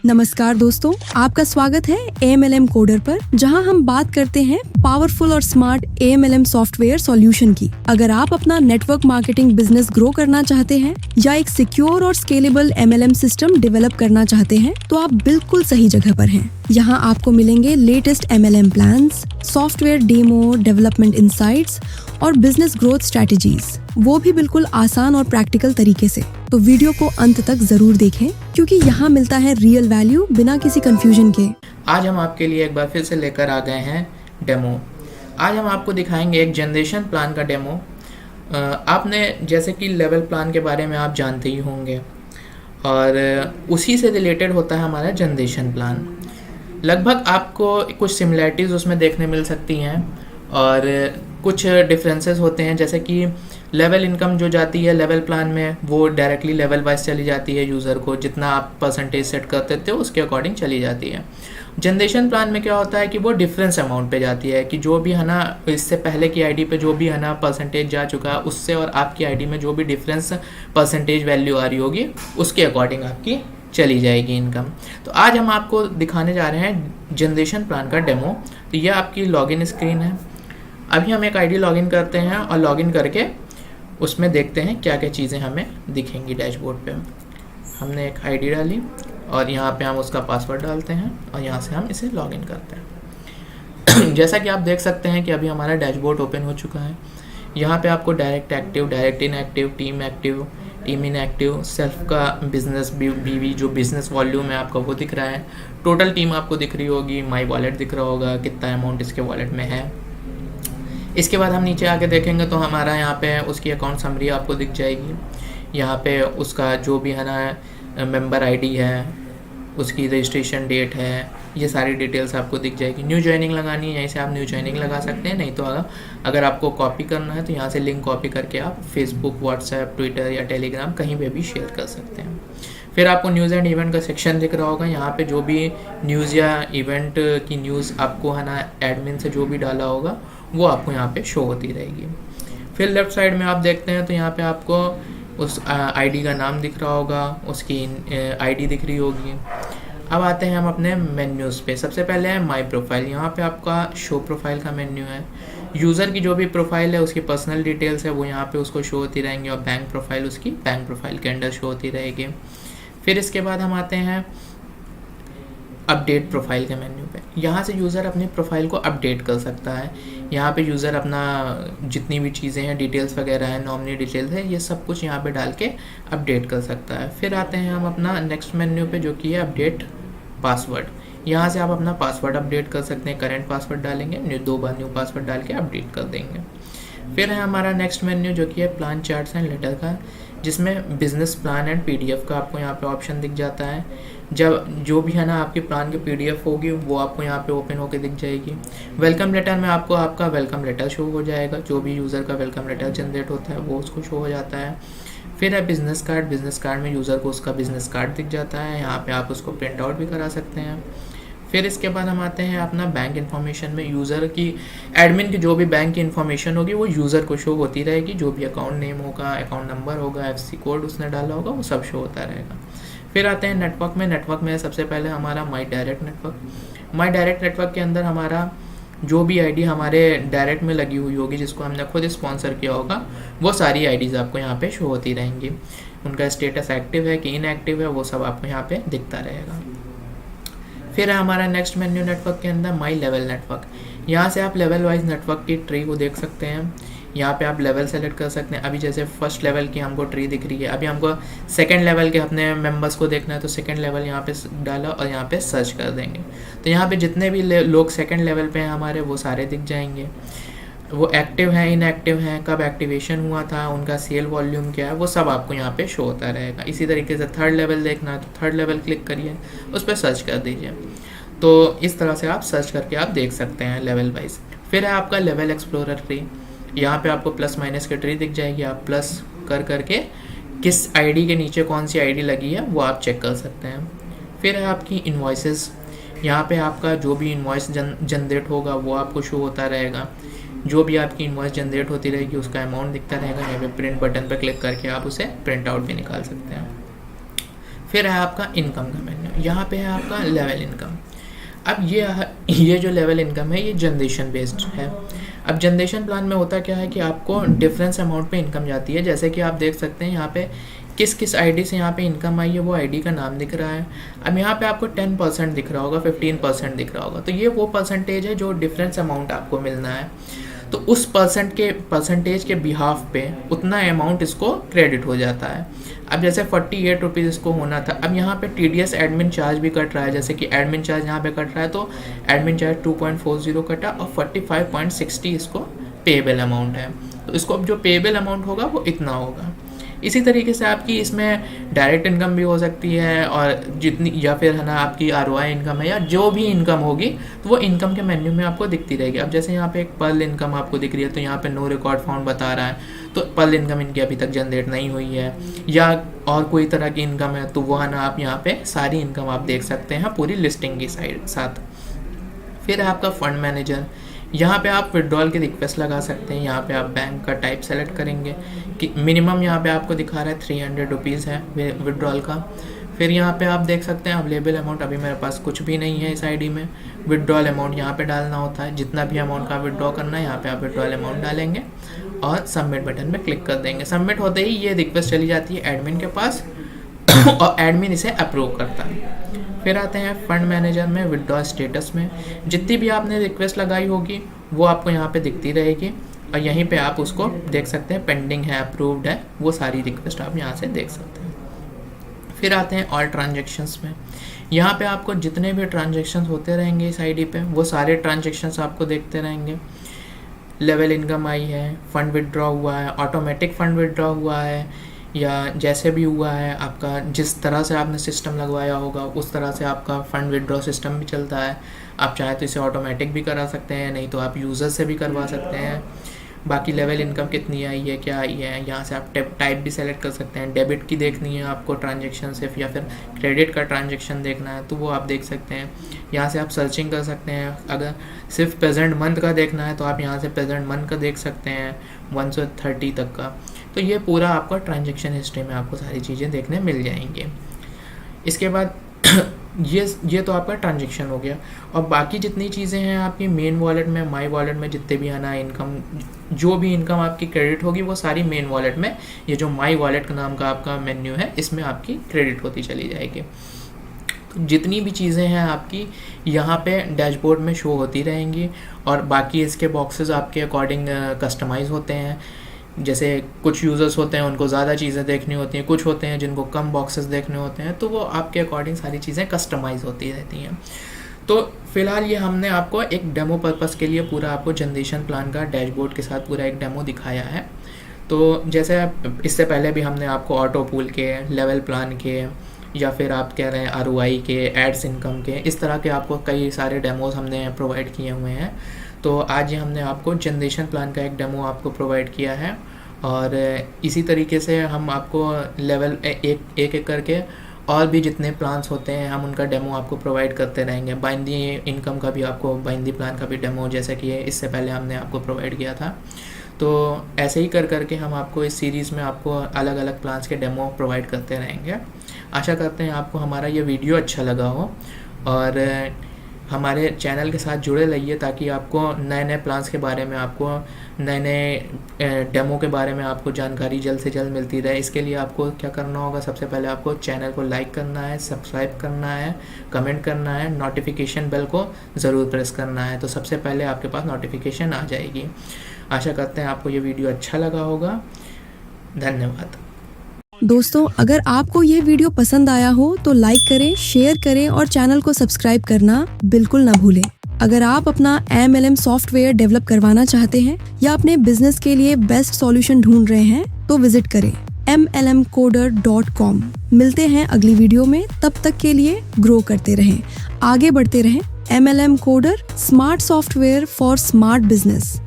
नमस्कार दोस्तों, आपका स्वागत है AMLM कोडर पर, जहां हम बात करते हैं पावरफुल और स्मार्ट AMLM सॉफ्टवेयर सॉल्यूशन की। अगर आप अपना नेटवर्क मार्केटिंग बिजनेस ग्रो करना चाहते हैं या एक सिक्योर और स्केलेबल MLM सिस्टम डेवलप करना चाहते हैं, तो आप बिल्कुल सही जगह पर हैं। यहाँ आपको मिलेंगे latest MLM plans, software demo, development insights और बिजनेस ग्रोथ स्ट्रेटेजीज, वो भी बिल्कुल आसान और प्रैक्टिकल तरीके से। तो वीडियो को अंत तक जरूर देखें, क्योंकि यहाँ मिलता है रियल वैल्यू बिना किसी कंफ्यूजन के। आज हम आपके लिए एक बार फिर से लेकर आ गए हैं डेमो। आज हम आपको दिखाएंगे एक जनरेशन प्लान का डेमो। आपने जैसे कि लेवल प्लान के बारे में आप जानते ही होंगे, और उसी से रिलेटेड होता है हमारा जनरेशन प्लान। लगभग आपको कुछ सिमिलैरिटीज़ उसमें देखने मिल सकती हैं और कुछ डिफरेंसेस होते हैं। जैसे कि लेवल इनकम जो जाती है लेवल प्लान में, वो डायरेक्टली लेवल वाइज चली जाती है यूज़र को, जितना आप परसेंटेज सेट करते थे उसके अकॉर्डिंग चली जाती है। जनरेशन प्लान में क्या होता है कि वो डिफरेंस अमाउंट पे जाती है, कि जो भी है ना इससे पहले की आईडी पे जो भी है ना परसेंटेज जा चुका है, उससे और आपकी आईडी में जो भी डिफरेंस परसेंटेज वैल्यू आ रही होगी उसके अकॉर्डिंग आपकी चली जाएगी इनकम। तो आज हम आपको दिखाने जा रहे हैं जनरेशन प्लान का डेमो। तो ये आपकी लॉगिन स्क्रीन है। अभी हम एक आईडी लॉगिन करते हैं और लॉगिन करके उसमें देखते हैं क्या क्या चीज़ें हमें दिखेंगी डैशबोर्ड पे। हमने एक आईडी डाली और यहाँ पे हम उसका पासवर्ड डालते हैं और यहाँ से हम इसे लॉगिन करते हैं। जैसा कि आप देख सकते हैं कि अभी हमारा डैशबोर्ड ओपन हो चुका है। यहाँ पे आपको direct active, direct inactive, team inactive, self का बिजनेस बीवी जो बिजनेस वॉल्यूम है आपका वो दिख रहा है। टोटल टीम आपको दिख रही होगी, माई वॉलेट दिख रहा होगा, कितना अमाउंट इसके वॉलेट में है। इसके बाद हम नीचे आके देखेंगे तो हमारा यहाँ पे उसकी अकाउंट समरी आपको दिख जाएगी। यहाँ पे उसका जो भी है ना मेंबर आईडी है, उसकी रजिस्ट्रेशन डेट है, ये सारी डिटेल्स आपको दिख जाएगी। न्यू ज्वाइनिंग लगानी है, यहीं से आप न्यू ज्वाइनिंग लगा सकते हैं। नहीं तो अगर आपको कॉपी करना है तो यहाँ से लिंक कॉपी करके आप फेसबुक, व्हाट्सएप, ट्विटर या टेलीग्राम कहीं पे भी शेयर कर सकते हैं। फिर आपको न्यूज़ एंड इवेंट का सेक्शन दिख रहा होगा। यहाँ पे जो भी न्यूज़ या इवेंट की न्यूज़ आपको है ना एडमिन से जो भी डाला होगा वो आपको यहाँ पे शो होती रहेगी। फिर लेफ्ट साइड में आप देखते हैं तो यहाँ पे आपको उस आईडी का नाम दिख रहा होगा, उसकी आईडी दिख रही होगी। अब आते हैं हम अपने मेन्यूज़ पे। सबसे पहले है माई प्रोफाइल। यहाँ पे आपका शो प्रोफाइल का मेन्यू है। यूज़र की जो भी प्रोफाइल है उसकी पर्सनल डिटेल्स है वो यहाँ पे उसको शो होती रहेंगी, और बैंक प्रोफाइल उसकी बैंक प्रोफाइल के अंडर शो होती रहेगी। फिर इसके बाद हम आते हैं अपडेट प्रोफाइल के मेन्यू पे। यहाँ से यूज़र अपनी प्रोफाइल को अपडेट कर सकता है। यहाँ पे यूज़र अपना जितनी भी चीज़ें हैं, डिटेल्स वगैरह है, नॉमिनी डिटेल्स है, ये सब कुछ यहाँ पे डाल के अपडेट कर सकता है। फिर आते हैं हम अपना नेक्स्ट मेन्यू पे जो कि है अपडेट पासवर्ड। यहाँ से आप अपना पासवर्ड अपडेट कर सकते हैं। करेंट पासवर्ड डालेंगे, 2 बार न्यू पासवर्ड डाल के अपडेट कर देंगे। फिर है हमारा नेक्स्ट मेन्यू जो कि है प्लान चार्ट्स एंड लेटर का, जिसमें बिजनेस प्लान एंड PDF का आपको यहाँ पे ऑप्शन दिख जाता है। जब जो भी है ना आपके प्लान की PDF होगी वो आपको यहाँ पे ओपन होकर दिख जाएगी। वेलकम लेटर में आपको आपका वेलकम लेटर शो हो जाएगा। जो भी यूज़र का वेलकम लेटर जनरेट होता है वो उसको शो हो जाता है। फिर है बिजनेस कार्ड। बिजनेस कार्ड में यूज़र को उसका बिजनेस कार्ड दिख जाता है। यहाँ पे आप उसको प्रिंट आउट भी करा सकते हैं। फिर इसके बाद हम आते हैं अपना बैंक इन्फॉर्मेशन में। यूज़र की एडमिन की जो भी बैंक की इन्फॉर्मेशन होगी वो यूज़र को शो होती रहेगी। जो भी अकाउंट नेम होगा, अकाउंट नंबर होगा, FC कोड उसने डाला होगा, वो सब शो होता रहेगा। फिर आते हैं नेटवर्क में। नेटवर्क में सबसे पहले हमारा my direct network. My direct network के अंदर हमारा जो भी आईडी हमारे डायरेक्ट में लगी हुई होगी, जिसको हमने खुद स्पॉन्सर किया होगा, वो सारी आईडीज़ आपको यहाँ पे शो होती रहेंगी। उनका स्टेटस एक्टिव है कि इनएक्टिव है वो सब आपको यहाँ पे दिखता रहेगा। फिर है हमारा नेक्स्ट मेन्यू नेटवर्क के अंदर माई लेवल नेटवर्क। यहाँ से आप लेवल वाइज नेटवर्क की ट्री को देख सकते हैं। यहाँ पे आप लेवल सेलेक्ट कर सकते हैं। अभी जैसे फर्स्ट लेवल की हमको ट्री दिख रही है, अभी हमको सेकंड लेवल के अपने मेंबर्स को देखना है तो सेकंड लेवल यहाँ पे डाला और यहाँ पे सर्च कर देंगे। तो यहाँ पे जितने भी लोग सेकंड लेवल पे हैं हमारे, वो सारे दिख जाएंगे। वो एक्टिव हैं, इनएक्टिव हैं, कब एक्टिवेशन हुआ था, उनका सेल वॉल्यूम क्या है, वो सब आपको यहाँ पे शो होता रहेगा। इसी तरीके से थर्ड लेवल देखना है तो थर्ड लेवल क्लिक करिए, उस पर सर्च कर दीजिए। तो इस तरह से आप सर्च करके आप देख सकते हैं लेवल वाइज। फिर है आपका लेवल एक्सप्लोरर ट्री। यहाँ पे आपको प्लस माइनस की ट्री दिख जाएगी। आप प्लस कर करके किस आईडी के नीचे कौन सी आईडी लगी है वो आप चेक कर सकते हैं। फिर है आपकी इन्वॉइसेस। यहाँ पे आपका जो भी इन्वॉइस जनरेट होगा वो आपको शो होता रहेगा। जो भी आपकी इन्वॉइस जनरेट होती रहेगी उसका अमाउंट दिखता रहेगा। यहाँ पे प्रिंट बटन पर क्लिक करके आप उसे प्रिंट आउट भी निकाल सकते हैं। फिर है आपका इनकम का मेन्यू। यहाँ पे है आपका लेवल इनकम। अब ये जो लेवल इनकम है ये जनरेशन बेस्ड है। अब जनरेशन प्लान में होता क्या है कि आपको डिफरेंस अमाउंट पे इनकम जाती है। जैसे कि आप देख सकते हैं यहाँ पे किस किस आईडी से यहाँ पे इनकम आई है, वो आईडी का नाम दिख रहा है। अब यहाँ पे आपको 10% दिख रहा होगा, 15% दिख रहा होगा, तो ये वो परसेंटेज है जो डिफरेंस अमाउंट आपको मिलना है। तो उस परसेंटेज के बिहाफ पे उतना अमाउंट इसको क्रेडिट हो जाता है। अब जैसे 48 रुपीज़ इसको होना था, अब यहाँ पे TDS एडमिन चार्ज भी कट रहा है। जैसे कि एडमिन चार्ज यहाँ पे कट रहा है, तो एडमिन चार्ज 2.40 कटा और 45.60 इसको पेएबल अमाउंट है। तो इसको अब जो पेएबल अमाउंट होगा वो इतना होगा। इसी तरीके से आपकी इसमें डायरेक्ट इनकम भी हो सकती है, और जितनी या फिर है ना आपकी ROI इनकम है या जो भी इनकम होगी तो वो इनकम के मेन्यू में आपको दिखती रहेगी। अब जैसे यहाँ पे एक पर्ल इनकम आपको दिख रही है, तो यहाँ पे नो रिकॉर्ड फाउंड बता रहा है, तो पर्ल इनकम इनकी अभी तक जनरेट नहीं हुई है। या और कोई तरह की इनकम है तो वो है ना आप यहाँ पे सारी इनकम आप देख सकते हैं पूरी लिस्टिंग की साथ। फिर है आपका फंड मैनेजर। यहाँ पे आप विड्रॉल की रिक्वेस्ट लगा सकते हैं। यहाँ पे आप बैंक का टाइप सेलेक्ट करेंगे कि मिनिमम यहाँ पे आपको दिखा रहा है 300 रुपीज़ है विड्रॉल का। फिर यहाँ पे आप देख सकते हैं अवेलेबल अमाउंट, अभी मेरे पास कुछ भी नहीं है इस आईडी में। विड्रॉल अमाउंट यहाँ पे डालना होता है, जितना भी अमाउंट का विड्रॉ करना है यहाँ पे आप विड्रॉल अमाउंट डालेंगे और सबमिट बटन पे क्लिक कर देंगे। सबमिट होते ही ये रिक्वेस्ट चली जाती है एडमिन के पास और एडमिन इसे अप्रूव करता है। फिर आते हैं फंड मैनेजर में विड्रॉ स्टेटस में, जितनी भी आपने रिक्वेस्ट लगाई होगी वो आपको यहाँ पे दिखती रहेगी और यहीं पे आप उसको देख सकते हैं, पेंडिंग है, अप्रूव्ड है, वो सारी रिक्वेस्ट आप यहाँ से देख सकते हैं। फिर आते हैं ऑल ट्रांजेक्शन्स में। यहाँ पे आपको जितने भी ट्रांजेक्शन्स होते रहेंगे इस आईडी पे वो सारे ट्रांजेक्शन्स आपको देखते रहेंगे। लेवल इनकम आई है, फंड विड्रॉ हुआ है, ऑटोमेटिक फंड विड्रॉ हुआ है, या जैसे भी हुआ है आपका, जिस तरह से आपने सिस्टम लगवाया होगा उस तरह से आपका फ़ंड विड्रॉ सिस्टम भी चलता है। आप चाहे तो इसे ऑटोमेटिक भी करा सकते हैं, नहीं तो आप यूज़र से भी करवा सकते हैं। बाकी लेवल इनकम कितनी आई है, क्या आई है, यहाँ से आप टाइप भी सेलेक्ट कर सकते हैं। डेबिट की देखनी है आपको ट्रांजेक्शन सिर्फ, या फिर क्रेडिट का ट्रांजेक्शन देखना है तो वो आप देख सकते हैं। यहाँ से आप सर्चिंग कर सकते हैं। अगर सिर्फ प्रेजेंट मंथ का देखना है तो आप यहाँ से प्रेजेंट मंथ का देख सकते हैं 1 से 30 तक का। तो ये पूरा आपका ट्रांजेक्शन हिस्ट्री में आपको सारी चीज़ें देखने मिल जाएंगी। इसके बाद ये तो आपका ट्रांजेक्शन हो गया, और बाकी जितनी चीज़ें हैं आपकी मेन वॉलेट में, माई वॉलेट में जितने भी है ना इनकम, जो भी इनकम आपकी क्रेडिट होगी वो सारी मेन वॉलेट में, ये जो माई वॉलेट का नाम का आपका मेन्यू है इसमें आपकी क्रेडिट होती चली जाएगी। तो जितनी भी चीज़ें हैं आपकी यहाँ पे डैशबोर्ड में शो होती रहेंगी, और बाकी इसके बॉक्सेस आपके अकॉर्डिंग कस्टमाइज़ होते हैं। जैसे कुछ यूज़र्स होते हैं उनको ज़्यादा चीज़ें देखनी होती हैं, कुछ होते हैं जिनको कम बॉक्सेस देखने होते हैं, तो वो आपके अकॉर्डिंग सारी चीज़ें कस्टमाइज़ होती रहती हैं। तो फिलहाल ये हमने आपको एक डेमो पर्पस के लिए पूरा आपको जनरेशन प्लान का डैशबोर्ड के साथ पूरा एक डेमो दिखाया है। तो जैसे इससे पहले भी हमने आपको ऑटो पूल के, लेवल प्लान के, या फिर आप कह रहे हैं ROI के, एड्स इनकम के, इस तरह के आपको कई सारे डेमोज हमने प्रोवाइड किए हुए हैं। तो आज ये हमने आपको जनरेशन प्लान का एक डेमो आपको प्रोवाइड किया है, और इसी तरीके से हम आपको लेवल एक करके और भी जितने प्लान्स होते हैं हम उनका डेमो आपको प्रोवाइड करते रहेंगे। बाइंदी इनकम का भी आपको, बाइंदी प्लान का भी डेमो जैसे कि इससे पहले हमने आपको प्रोवाइड किया था। तो ऐसे ही करके हम आपको इस सीरीज़ में आपको अलग अलग प्लान्स के डेमो प्रोवाइड करते रहेंगे। आशा करते हैं आपको हमारा ये वीडियो अच्छा लगा हो, और हमारे चैनल के साथ जुड़े रहिए ताकि आपको नए नए प्लान्स के बारे में, आपको नए नए डेमो के बारे में आपको जानकारी जल्द से जल्द मिलती रहे। इसके लिए आपको क्या करना होगा, सबसे पहले आपको चैनल को लाइक करना है, सब्सक्राइब करना है, कमेंट करना है, नोटिफिकेशन बेल को ज़रूर प्रेस करना है, तो सबसे पहले आपके पास नोटिफिकेशन आ जाएगी। आशा करते हैं आपको ये वीडियो अच्छा लगा होगा। धन्यवाद। दोस्तों, अगर आपको ये वीडियो पसंद आया हो तो लाइक करें, शेयर करें और चैनल को सब्सक्राइब करना बिल्कुल ना भूलें। अगर आप अपना MLM सॉफ्टवेयर डेवलप करवाना चाहते हैं या अपने बिजनेस के लिए बेस्ट सॉल्यूशन ढूंढ रहे हैं तो विजिट करें mlmcoder.com। मिलते हैं अगली वीडियो में, तब तक के लिए ग्रो करते रहें, आगे बढ़ते रहें। MLM coder, smart software for smart business.